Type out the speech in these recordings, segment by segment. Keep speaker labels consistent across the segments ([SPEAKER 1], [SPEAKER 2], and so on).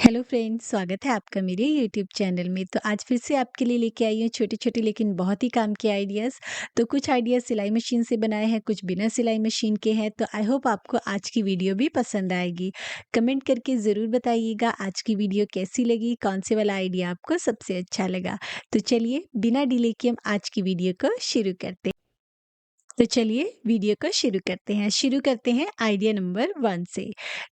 [SPEAKER 1] Hello friends, स्वागत है आपका मेरे यूट्यूब चैनल में। तो आज फिर से आपके लिए लेके आई हूँ छोटे-छोटे लेकिन बहुत ही काम के आइडियाज़। तो कुछ आइडियाज़ सिलाई मशीन से बनाए हैं, कुछ बिना सिलाई मशीन के हैं। तो आई होप आपको आज की वीडियो भी पसंद आएगी। कमेंट करके ज़रूर बताइएगा आज की वीडियो कैसी लगी, कौन से वाला आइडिया आपको सबसे अच्छा लगा। तो चलिए बिना डिले के हम आज की वीडियो को शुरू करते हैं। तो चलिए वीडियो को शुरू करते हैं आइडिया नंबर 1 से।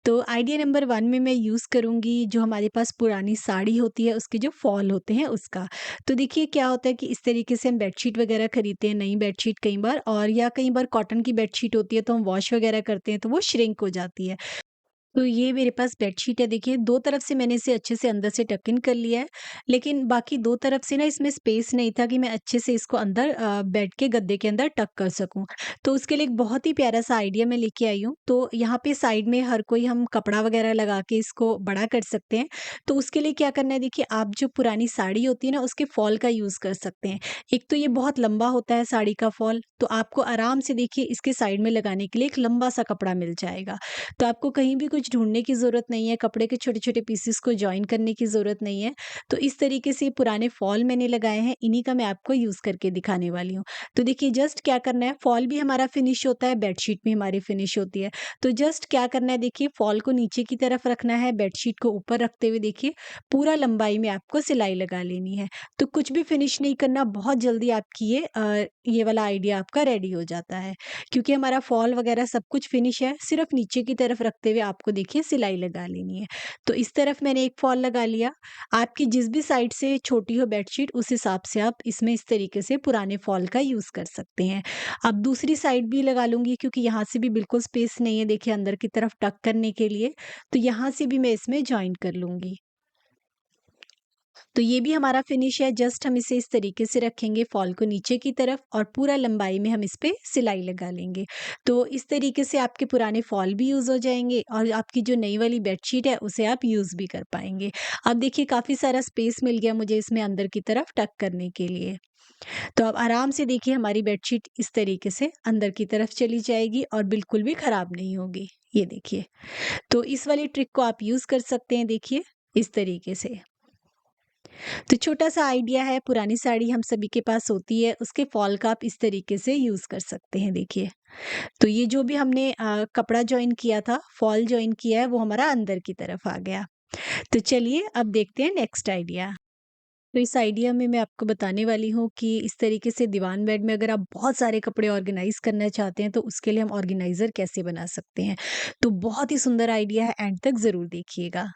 [SPEAKER 1] तो आइडिया नंबर 1 में मैं यूज़ करूँगी जो हमारे पास पुरानी साड़ी होती है उसके जो फॉल होते हैं उसका। तो देखिए क्या होता है कि इस तरीके से हम बेडशीट वगैरह खरीदते हैं, नई बेडशीट कई बार, और या कई बार कॉटन की बेडशीट होती है तो हम वॉश वगैरह करते हैं तो वो श्रिंक हो जाती है। तो ये मेरे पास बेडशीट है, देखिए 2 तरफ से मैंने इसे अच्छे से अंदर से टक इन कर लिया है, लेकिन बाकी 2 तरफ से ना इसमें स्पेस नहीं था कि मैं अच्छे से इसको अंदर बेड के गद्दे के अंदर टक कर सकूँ। तो उसके लिए एक बहुत ही प्यारा-सा आइडिया मैं लेके आई हूँ। तो यहाँ पे साइड में हर कोई हम कपड़ा वगैरह लगा के इसको बड़ा कर सकते हैं। तो उसके लिए क्या करना है, देखिए आप जो पुरानी साड़ी होती है ना उसके फॉल का यूज़ कर सकते हैं। एक तो ये बहुत लंबा होता है साड़ी का फॉल, तो आपको आराम से देखिए इसके साइड में लगाने के लिए एक लंबा-सा कपड़ा मिल जाएगा। तो आपको कहीं भी कुछ ढूँढने की ज़रूरत नहीं है, कपड़े के छोटे-छोटे पीसेस को जॉइन करने की ज़रूरत नहीं है। तो इस तरीके से पुराने फॉल मैंने लगाए हैं, इन्हीं का मैं आपको यूज़ करके दिखाने वाली हूँ। तो देखिए जस्ट क्या करना है, फॉल भी हमारा फिनिश होता है, बेडशीट भी हमारी फिनिश होती है। तो जस्ट क्या करना है, देखिए फॉल को नीचे की तरफ रखना है, बेडशीट को ऊपर रखते हुए देखिए पूरा लंबाई में आपको सिलाई लगा लेनी है। तो कुछ भी फिनिश नहीं करना, बहुत जल्दी आपकी ये वाला आइडिया आपका रेडी हो जाता है। क्योंकि हमारा फॉल वगैरह सब कुछ फिनिश है, सिर्फ नीचे की तरफ रखते हुए आपको देखिए सिलाई लगा लेनी है। तो इस तरफ मैंने एक फॉल लगा लिया। आपकी जिस भी साइड से छोटी हो बेडशीट उस हिसाब से आप इसमें इस तरीके से पुराने फॉल का यूज़ कर सकते हैं। अब दूसरी साइड भी लगा लूँगी क्योंकि यहाँ से भी बिल्कुल स्पेस नहीं है देखिए अंदर की तरफ टक करने के लिए, तो यहाँ से भी मैं इसमें जॉइन कर लूँगी। तो ये भी हमारा फिनिश है, जस्ट हम इसे इस तरीके से रखेंगे फॉल को नीचे की तरफ और पूरा लंबाई में हम इस पे सिलाई लगा लेंगे। तो इस तरीके से आपके पुराने फॉल भी यूज़ हो जाएँगे और आपकी जो नई वाली बेडशीट है उसे आप यूज़ भी कर पाएँगे। अब देखिए काफ़ी सारा स्पेस मिल गया मुझे इसमें अंदर की तरफ टक करने के लिए। तो अब आराम से देखिए हमारी बेडशीट इस तरीके से अंदर की तरफ चली जाएगी और बिल्कुल भी खराब नहीं होगी। ये देखिए। तो इस वाली ट्रिक को आप यूज़ कर सकते हैं देखिए, इस तरीके से। तो छोटा-सा आइडिया है, पुरानी साड़ी हम सभी के पास होती है, उसके फॉल का आप इस तरीके से यूज़ कर सकते हैं देखिए। तो ये जो भी हमने कपड़ा जॉइन किया था, फॉल जॉइन किया है, वो हमारा अंदर की तरफ आ गया। तो चलिए अब देखते हैं नेक्स्ट आइडिया। तो इस आइडिया में मैं आपको बताने वाली हूँ कि इस तरीके से दीवान बेड में अगर आप बहुत सारे कपड़े ऑर्गेनाइज़ करना चाहते हैं, तो उसके लिए हम ऑर्गेनाइज़र कैसे बना सकते हैं। तो बहुत ही सुंदर आइडिया है, एंड तक ज़रूर देखिएगा।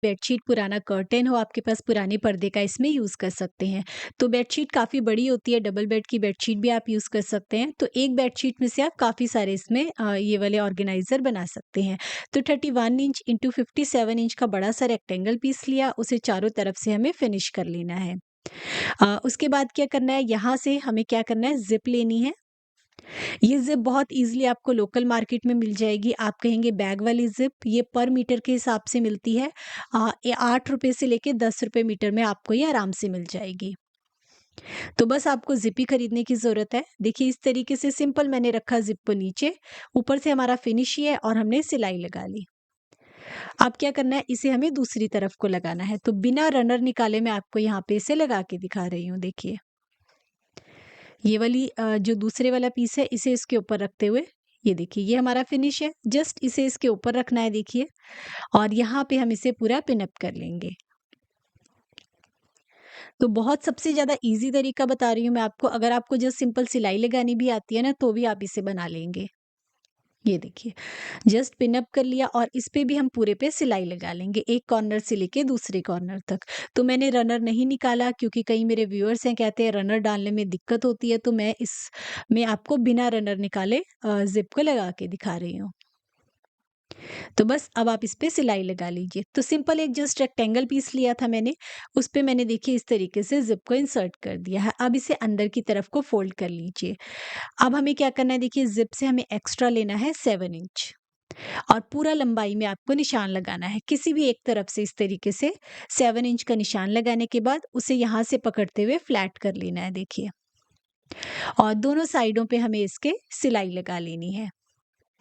[SPEAKER 1] बेडशीट पुराना कर्टेन हो आपके पास पुराने पर्दे का, इसमें यूज़ कर सकते हैं। तो बेडशीट काफ़ी बड़ी होती है, डबल बेड की बेडशीट भी आप यूज़ कर सकते हैं। तो एक बेडशीट में से आप काफ़ी सारे इसमें ये वाले ऑर्गेनाइज़र बना सकते हैं। तो 31 इंच इंटू 57 इंच का बड़ा-सा रेक्टेंगल पीस लिया, उसे चारों तरफ से हमें फिनिश कर लेना है। उसके बाद क्या करना है, यहाँ से हमें क्या करना है, ज़िप लेनी है। ये ज़िप बहुत ईज़िली आपको लोकल मार्केट में मिल जाएगी। आप कहेंगे बैग वाली ज़िप, ये पर मीटर के हिसाब से मिलती है। ये ₹8 से लेके ₹10 मीटर में आपको ये आराम से मिल जाएगी। तो बस आपको ज़िप ही खरीदने की ज़रूरत है। देखिए इस तरीके से सिंपल मैंने रखा ज़िप को नीचे, ऊपर से हमारा फिनिश ही है और हमने सिलाई लगा ली। अब क्या करना है, इसे हमें दूसरी तरफ को लगाना है। तो बिना रनर निकाले मैं आपको यहाँ पे इसे लगा के दिखा रही हूँ, देखिए। ये वाली जो दूसरे वाला पीस है इसे इसके ऊपर रखते हुए ये देखिए ये हमारा फिनिश है, जस्ट इसे इसके ऊपर रखना है देखिए, और यहाँ पे हम इसे पूरा पिन अप कर लेंगे। तो बहुत सबसे ज़्यादा ईज़ी तरीका बता रही हूँ मैं आपको, अगर आपको जस्ट सिंपल सिलाई लगानी भी आती है ना तो भी आप इसे बना लेंगे। ये देखिए जस्ट पिन अप कर लिया और इस पे भी हम पूरे पे सिलाई लगा लेंगे, एक कॉर्नर से लेके दूसरे कॉर्नर तक। तो मैंने रनर नहीं निकाला क्योंकि कई मेरे व्यूअर्स हैं कहते हैं रनर डालने में दिक्कत होती है, तो मैं इसमें आपको बिना रनर निकाले ज़िप को लगा के दिखा रही हूँ। तो बस अब आप इस पे सिलाई लगा लीजिए। तो सिंपल एक जस्ट रेक्टेंगल पीस लिया था मैंने, उस पे मैंने देखिए इस तरीके से ज़िप को इंसर्ट कर दिया है। अब इसे अंदर की तरफ को फ़ोल्ड कर लीजिए। अब हमें क्या करना है, देखिए ज़िप से हमें एक्स्ट्रा लेना है 7 इंच और पूरा लंबाई में आपको निशान लगाना है। किसी भी एक तरफ से इस तरीके से 7 इंच का निशान लगाने के बाद उसे यहाँ से पकड़ते हुए फ्लैट कर लेना है देखिए। और दोनों साइडों पे हमें इसके सिलाई लगा लेनी है,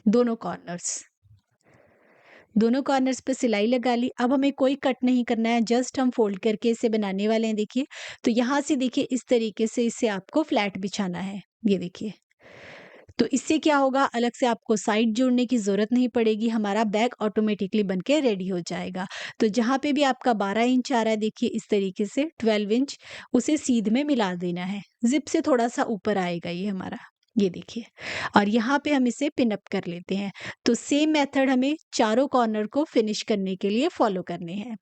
[SPEAKER 1] दोनों कॉर्नर्स। दोनों कॉर्नर्स पे सिलाई लगा ली। अब हमें कोई कट नहीं करना है, जस्ट हम फ़ोल्ड करके इसे बनाने वाले हैं देखिए। तो यहाँ से देखिए इस तरीके से इसे आपको फ्लैट बिछाना है, ये देखिए। तो इससे क्या होगा, अलग से आपको साइड जोड़ने की ज़रूरत नहीं पड़ेगी, हमारा बैग ऑटोमेटिकली बन के रेडी हो जाएगा। तो जहाँ पे भी आपका 12 इंच आ रहा है देखिए इस तरीके से 12 इंच उसे सीध में मिला देना है। ज़िप से थोड़ा-सा ऊपर आएगा ये हमारा, ये देखिए। और यहाँ पे हम इसे पिन अप कर लेते हैं। तो सेम मेथड हमें चारों कॉर्नर को फिनिश करने के लिए फॉलो करने हैं।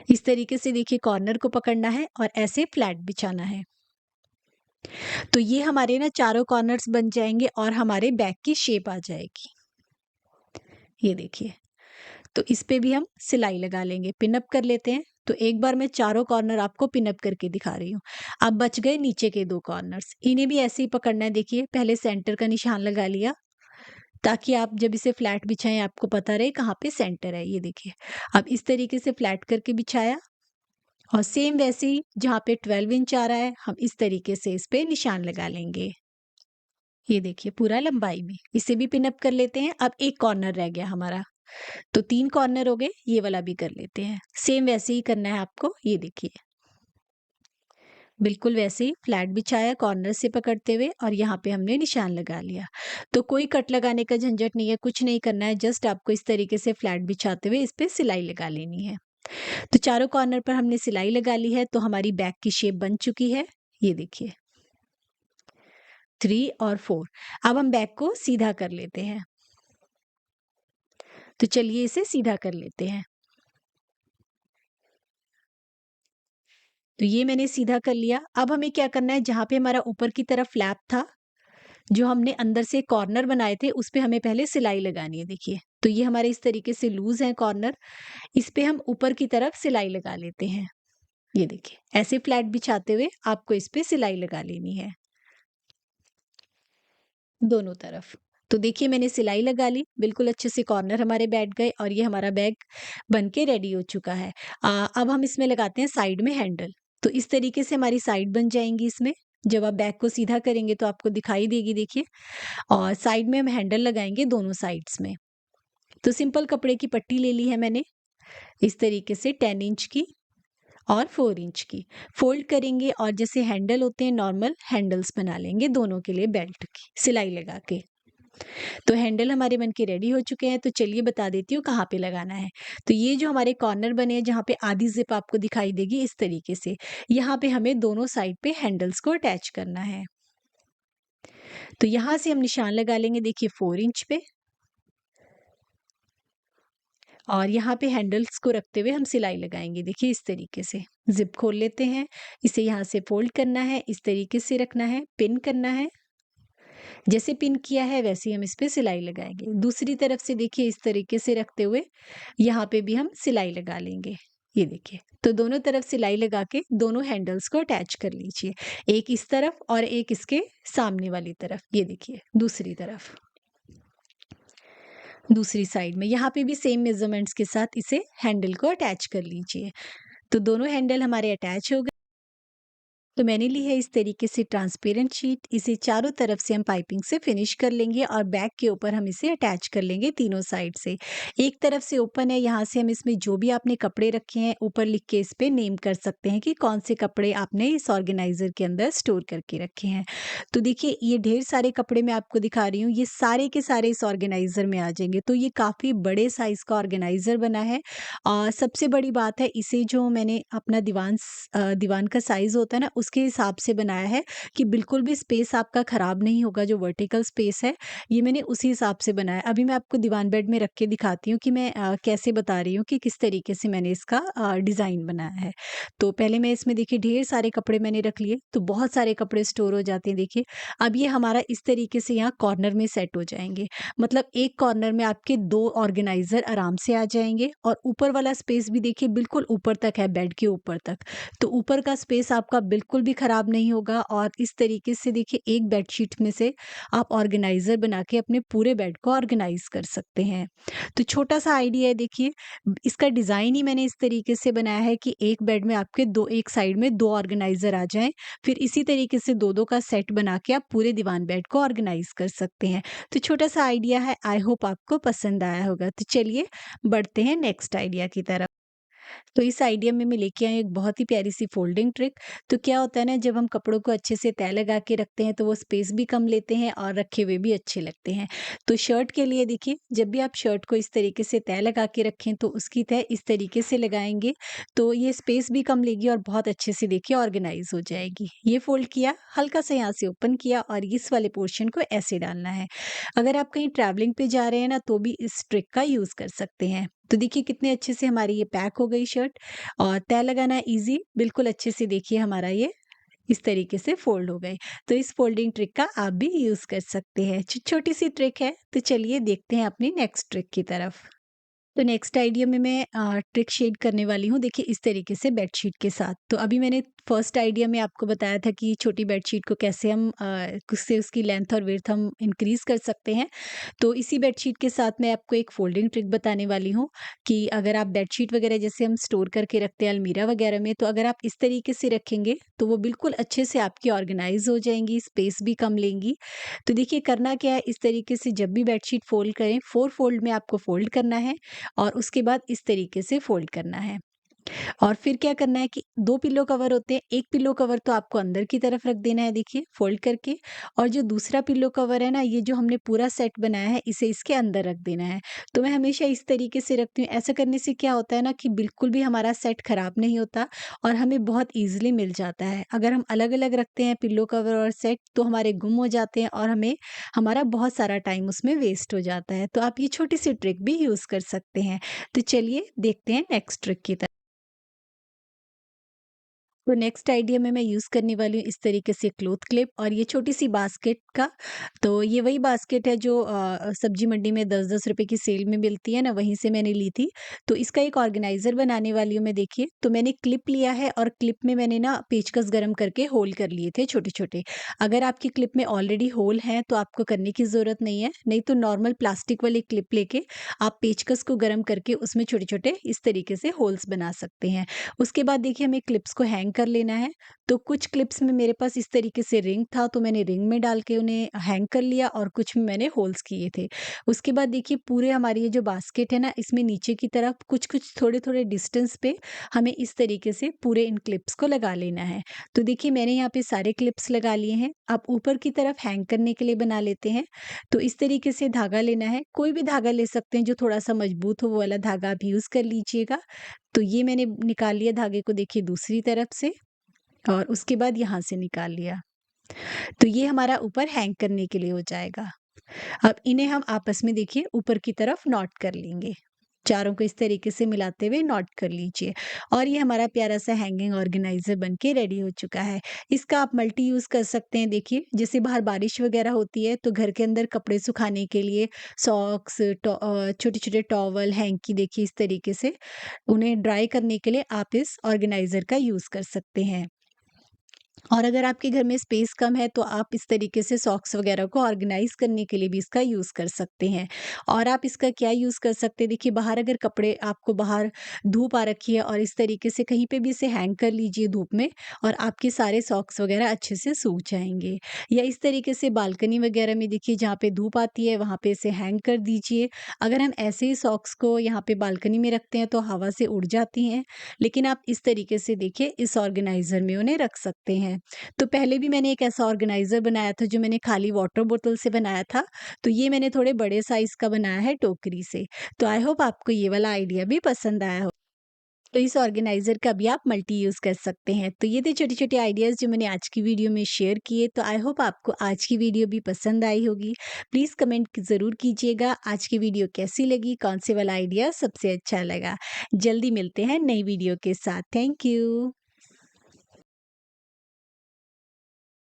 [SPEAKER 1] इस तरीके से देखिए कॉर्नर को पकड़ना है और ऐसे फ्लैट बिछाना है। तो ये हमारे ना चारों कॉर्नर्स बन जाएँगे और हमारे बैग की शेप आ जाएगी। ये देखिए, तो इस पे भी हम सिलाई लगा लेंगे, पिन अप कर लेते हैं। तो एक बार मैं चारों कॉर्नर आपको पिन अप करके दिखा रही हूँ। अब बच गए नीचे के 2 कॉर्नर्स, इन्हें भी ऐसे ही पकड़ना है देखिए, पहले सेंटर का निशान लगा लिया, ताकि आप जब इसे फ्लैट बिछाएँ आपको पता रहे कहाँ पे सेंटर है, ये देखिए। अब इस तरीके से फ्लैट करके बिछाया और सेम वैसे ही जहाँ पे 12 इंच आ रहा है, हम इस तरीके से इस पे निशान लगा लेंगे। ये देखिए पूरा लंबाई में, इसे भी पिन अप कर लेते हैं। अब एक कॉर्नर रह गया हमारा, तो 3 कॉर्नर हो गए, ये वाला भी कर लेते हैं। सेम वैसे ही करना है आपको, ये देखिए। बिल्कुल वैसे ही फ्लैट बिछाया कॉर्नर से पकड़ते हुए और यहाँ पे हमने निशान लगा लिया। तो कोई कट लगाने का झंझट नहीं है, कुछ नहीं करना है, जस्ट आपको इस तरीके से फ्लैट बिछाते हुए इस पे सिलाई लगा लेनी है। तो चारों कॉर्नर पर हमने सिलाई लगा ली है, तो हमारी बैग की शेप बन चुकी है, ये देखिए। 3 और 4। अब हम बैग को सीधा कर लेते हैं। तो चलिए इसे सीधा कर लेते हैं। तो ये मैंने सीधा कर लिया। अब हमें क्या करना है, जहाँ पे हमारा ऊपर की तरफ फ्लैप था, जो हमने अंदर से कॉर्नर बनाए थे, उस पे हमें पहले सिलाई लगानी है देखिए। तो ये हमारे इस तरीके से लूज़ हैं कॉर्नर, इस पे हम ऊपर की तरफ सिलाई लगा लेते हैं। ये देखिए, ऐसे फ्लैट बिछाते हुए आपको इस पे सिलाई लगा लेनी है, दोनों तरफ। तो देखिए मैंने सिलाई लगा ली, बिल्कुल अच्छे से कॉर्नर हमारे बैठ गए और ये हमारा बैग बन के रेडी हो चुका है। अब हम इसमें लगाते हैं साइड में हैंडल। तो इस तरीके से हमारी साइड बन जाएँगी इसमें। जब आप बैग को सीधा करेंगे तो आपको दिखाई देगी देखिए, और साइड में हम हैंडल लगाएँगे दोनों साइड्स में। तो सिंपल कपड़े की पट्टी ले ली है मैंने, इस तरीके से 10 इंच की और 4 इंच की। फ़ोल्ड करेंगे और जैसे हैंडल होते हैं नॉर्मल हैंडल्स बना लेंगे दोनों के लिए बेल्ट की, सिलाई लगा के। तो हैंडल हमारे बन के रेडी हो चुके हैं, तो चलिए बता देती हूँ कहाँ पे लगाना है। तो ये जो हमारे कॉर्नर बने हैं जहाँ पे आधी ज़िप आपको दिखाई देगी इस तरीके से, यहाँ पे हमें दोनों साइड पे हैंडल्स को अटैच करना है। तो यहाँ से हम निशान लगा लेंगे देखिए 4 इंच पे, और यहाँ पे हैंडल्स को रखते हुए हम सिलाई लगाएँगे देखिए इस तरीके से। ज़िप खोल लेते हैं, इसे यहाँ से फ़ोल्ड करना है, इस तरीके से रखना है, पिन करना है। जैसे पिन किया है वैसे ही हम इस पे सिलाई लगाएँगे। दूसरी तरफ से देखिए इस तरीके से रखते हुए यहाँ पे भी हम सिलाई लगा लेंगे। ये देखिए, तो दोनों तरफ सिलाई लगा के दोनों हैंडल्स को अटैच कर लीजिए। एक इस तरफ और एक इसके सामने वाली तरफ। ये देखिए दूसरी तरफ, दूसरी साइड में यहाँ पे भी सेम मेज़रमेंट्स के साथ इसे हैंडल को अटैच कर लीजिए। तो दोनों हैंडल हमारे अटैच हो गए। तो मैंने ली है इस तरीके से ट्रांसपेरेंट शीट, इसे चारों तरफ से हम पाइपिंग से फिनिश कर लेंगे और बैक के ऊपर हम इसे अटैच कर लेंगे तीनों साइड से। एक तरफ से ओपन है, यहाँ से हम इसमें जो भी आपने कपड़े रखे हैं ऊपर लिख के इस पे नेम कर सकते हैं कि कौन से कपड़े आपने इस ऑर्गेनाइजर के अंदर स्टोर करके रखे हैं। तो देखिए ये ढेर सारे कपड़े मैं आपको दिखा रही हूँ, ये सारे के सारे इस ऑर्गेनाइजर में आ जाएंगे। तो ये काफ़ी बड़े साइज का ऑर्गेनाइजर बना है। और सबसे बड़ी बात है, इसे जो मैंने अपना दीवान का साइज़ होता है ना उसके हिसाब से बनाया है कि बिल्कुल भी स्पेस आपका ख़राब नहीं होगा। जो वर्टिकल स्पेस है ये मैंने उसी हिसाब से बनाया है। अभी मैं आपको दीवान बेड में रख के दिखाती हूँ कि मैं कैसे बता रही हूँ कि किस तरीके से मैंने इसका डिज़ाइन बनाया है। तो पहले मैं इसमें देखिए ढेर सारे कपड़े मैंने रख लिए, तो बहुत सारे कपड़े स्टोर हो जाते हैं देखिए। अब ये हमारा इस तरीके से यहाँ कॉर्नर में सेट हो जाएँगे। मतलब एक कॉर्नर में आपके 2 ऑर्गेनाइज़र आराम से आ जाएँगे और ऊपर वाला स्पेस भी देखिए बिल्कुल ऊपर तक है, बेड के ऊपर तक। तो ऊपर का स्पेस आपका बिल्कुल बिल्कुल भी खराब नहीं होगा और इस तरीके से देखिए एक बेडशीट में से आप ऑर्गेनाइज़र बना के अपने पूरे बेड को ऑर्गेनाइज़ कर सकते हैं। तो छोटा-सा आइडिया है देखिए, इसका डिज़ाइन ही मैंने इस तरीके से बनाया है कि एक बेड में आपके 2 एक साइड में 2 ऑर्गेनाइज़र आ जाएँ, फिर इसी तरीके से 2-2 का सेट बना के आप पूरे दीवान बेड को ऑर्गेनाइज़ कर सकते हैं। तो छोटा-सा आइडिया है, आई होप आपको पसंद आया होगा। तो चलिए बढ़ते हैं नेक्स्ट आइडिया की तरफ। तो इस आइडिया में मैं लेके आई हूँ एक बहुत ही प्यारी सी फोल्डिंग ट्रिक। तो क्या होता है ना, जब हम कपड़ों को अच्छे से तह लगा के रखते हैं तो वो स्पेस भी कम लेते हैं और रखे हुए भी अच्छे लगते हैं। तो शर्ट के लिए देखिए, जब भी आप शर्ट को इस तरीके से तह लगा के रखें तो उसकी तह इस तरीके से लगाएंगे तो ये स्पेस भी कम लेगी और बहुत अच्छे से देखिए ऑर्गेनाइज हो जाएगी। ये फोल्ड किया, हल्का सा यहाँ से ओपन किया और इस वाले पोर्शन को ऐसे डालना है। अगर आप कहीं ट्रैवलिंग पे जा रहे हैं ना तो भी इस ट्रिक का यूज कर सकते हैं। तो देखिए कितने अच्छे से हमारी ये पैक हो गई शर्ट और तह लगाना ईज़ी, बिल्कुल अच्छे से देखिए हमारा ये इस तरीके से फ़ोल्ड हो गए। तो इस फ़ोल्डिंग ट्रिक का आप भी यूज़ कर सकते हैं। छोटी-सी ट्रिक है, तो चलिए देखते हैं अपनी नेक्स्ट ट्रिक की तरफ। तो नेक्स्ट आइडिया में मैं ट्रिक शेड करने वाली हूँ देखिए इस तरीके से बेडशीट के साथ। तो अभी मैंने फर्स्ट आइडिया में आपको बताया था कि छोटी बेडशीट को कैसे हम उससे उसकी लेंथ और विड्थ हम इंक्रीज़ कर सकते हैं। तो इसी बेडशीट के साथ मैं आपको एक फ़ोल्डिंग ट्रिक बताने वाली हूँ कि अगर आप बेडशीट वगैरह जैसे हम स्टोर करके रखते हैं अलमीरा वगैरह में, तो अगर आप इस तरीके से रखेंगे, तो वो बिल्कुल अच्छे से आपकी ऑर्गेनाइज़ हो जाएँगी, स्पेस भी कम लेंगी। तो देखिए करना क्या है, इस तरीके से जब भी बेडशीट फ़ोल्ड करें, 4 फ़ोल्ड में आपको फ़ोल्ड करना है और उसके बाद इस तरीके से फ़ोल्ड करना है। और फिर क्या करना है कि 2 पिलो कवर होते हैं, एक पिलो कवर तो आपको अंदर की तरफ रख देना है देखिए फ़ोल्ड करके, और जो दूसरा पिलो कवर है ना, ये जो हमने पूरा सेट बनाया है, इसे इसके अंदर रख देना है। तो मैं हमेशा इस तरीके से रखती हूँ। ऐसा करने से क्या होता है ना कि बिल्कुल भी हमारा सेट खराब नहीं होता और हमें बहुत ईज़िली मिल जाता है। अगर हम अलग-अलग रखते हैं पिलो कवर और सेट, तो हमारे गुम हो जाते हैं और हमें हमारा बहुत सारा टाइम उसमें वेस्ट हो जाता है। तो आप ये छोटी-सी ट्रिक भी यूज़ कर सकते हैं। तो चलिए देखते हैं नेक्स्ट ट्रिक की तरफ। तो नेक्स्ट आइडिया में मैं यूज़ करने वाली हूँ इस तरीके से क्लॉथ क्लिप और ये छोटी-सी बास्केट का। तो ये वही बास्केट है जो सब्जी मंडी में 10-10 रुपए की सेल में मिलती है ना, वहीं से मैंने ली थी। तो इसका एक ऑर्गेनाइज़र बनाने वाली हूँ मैं देखिए। तो मैंने क्लिप लिया है और क्लिप में मैंने ना पेचकस गरम करके होल कर लिए थे छोटे-छोटे। अगर आपकी क्लिप में ऑलरेडी होल हैं तो आपको करने की ज़रूरत नहीं है, नहीं तो नॉर्मल प्लास्टिक वाली क्लिप लेके आप पेचकस को गरम करके उसमें छोटे-छोटे इस तरीके से होल्स बना सकते हैं। उसके बाद देखिए हमें क्लिप्स को हैंग कर लेना है। तो कुछ क्लिप्स में मेरे पास इस तरीके से रिंग था, तो मैंने रिंग में डाल के उन्हें हैंग कर लिया और कुछ में मैंने होल्स किए थे। उसके बाद देखिए पूरे हमारी ये जो बास्केट है ना, इसमें नीचे की तरफ कुछ-कुछ थोड़े-थोड़े डिस्टेंस पे हमें इस तरीके से पूरे इन क्लिप्स को लगा लेना है। तो देखिए मैंने यहाँ पे सारे क्लिप्स लगा लिए हैं। अब ऊपर की तरफ हैंग करने के लिए बना लेते हैं। तो इस तरीके से धागा लेना है। कोई भी धागा ले सकते हैं जो थोड़ा-सा मजबूत हो, वो वाला धागा आप यूज़ कर लीजिएगा। तो ये मैंने निकाल लिया धागे को देखिए दूसरी तरफ से और उसके बाद यहाँ से निकाल लिया। तो ये हमारा ऊपर हैंग करने के लिए हो जाएगा। अब इन्हें हम आपस में देखिए ऊपर की तरफ नॉट कर लेंगे। चारों को इस तरीके से मिलाते हुए नॉट कर लीजिए और ये हमारा प्यारा सा हैंगिंग ऑर्गेनाइज़र बन के रेडी हो चुका है। इसका आप मल्टी यूज़ कर सकते हैं देखिए, जैसे बाहर बारिश वगैरह होती है तो घर के अंदर कपड़े सुखाने के लिए सॉक्स, छोटे-छोटे टॉवल, हैंकी देखिए इस तरीके से उन्हें ड्राई करने के लिए आप इस ऑर्गेनाइज़र का यूज़ कर सकते हैं। और अगर आपके घर में स्पेस कम है तो आप इस तरीके से सॉक्स वगैरह को ऑर्गेनाइज करने के लिए भी इसका यूज़ कर सकते हैं। और आप इसका क्या यूज़ कर सकते हैं, देखिए बाहर अगर कपड़े आपको बाहर धूप आ रखी है और इस तरीके से कहीं पे भी इसे हैंग कर लीजिए धूप में और आपके सारे सॉक्स वगैरह अच्छे से सूख जाएँगे। या इस तरीके से बालकनी वगैरह में देखिए जहाँ पे धूप आती है वहाँ पे इसे हैंग कर दीजिए। अगर हम ऐसे ही सॉक्स को यहाँ पे बालकनी में रखते हैं तो हवा से उड़ जाती हैं, लेकिन आप इस तरीके से देखिए इस ऑर्गेनाइज़र में उन्हें रख सकते हैं। तो पहले भी मैंने एक ऐसा ऑर्गेनाइज़र बनाया था जो मैंने खाली वाटर बोतल से बनाया था, तो ये मैंने थोड़े बड़े साइज़ का बनाया है टोकरी से। तो आई होप आपको ये वाला आइडिया भी पसंद आया हो। तो इस ऑर्गेनाइज़र का भी आप मल्टी यूज़ कर सकते हैं। तो ये थे छोटे-छोटे आइडियाज़ जो मैंने आज की वीडियो में शेयर किए। तो आई होप आपको आज की वीडियो भी पसंद आई होगी। प्लीज़ कमेंट ज़रूर कीजिएगा आज की वीडियो कैसी लगी, कौन से वाला आइडिया सबसे अच्छा लगा। जल्दी मिलते हैं नई वीडियो के साथ। Thank you.